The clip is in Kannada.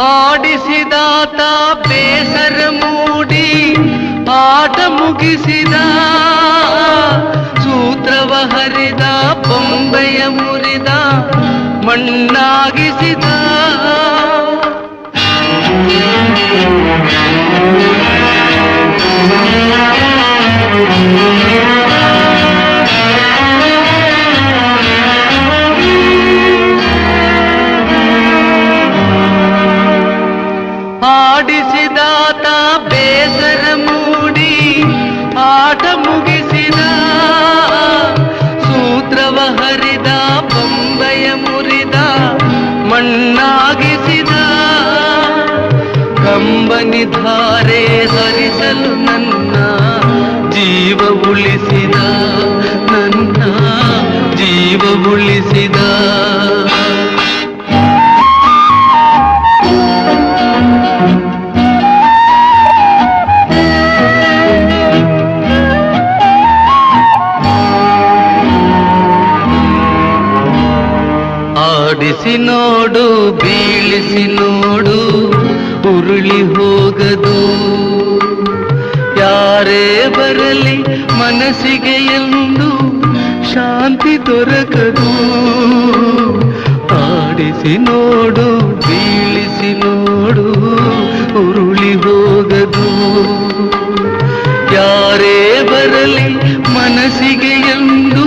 ಆಡಿಸಿದಾತ ಬೇಸರ ಮೂಡಿ ಆಟ ಮುಗಿಸಿದ, ಸೂತ್ರವ ಹರಿದ ಬೊಂಬೆಯ ಮುರಿದ ಮಣ್ಣಾಗಿಸಿದ. ಆಡಿಸಿದಾತ ಬೇಸರ ಮೂಡಿ ಆಟ ಮುಗಿಸಿದ, ಸೂತ್ರವ ಹರಿದ ಬೊಂಬೆಯ ಮುರಿದ ಮಣ್ಣಾಗಿಸಿದ. ಕಂಬನಿ ಧಾರೆ ಹರಿಸಲು ನನ್ನ ಜೀವ ಉಳಿಸಿದ, ನನ್ನ ಜೀವ ಉಳಿಸಿದ. ಆಡಿಸಿ ನೋಡು ಬೀಳಿಸಿ ನೋಡು ಉರುಳಿ ಹೋಗದು, ಯಾರೇ ಬರಲಿ ಮನಸ್ಸಿಗೆ ಎಂದು ಶಾಂತಿ ದೊರಕದು. ಆಡಿಸಿ ನೋಡು ಬೀಳಿಸಿ ನೋಡು ಉರುಳಿ ಹೋಗದು, ಯಾರೇ ಬರಲಿ ಮನಸ್ಸಿಗೆ ಎಂದು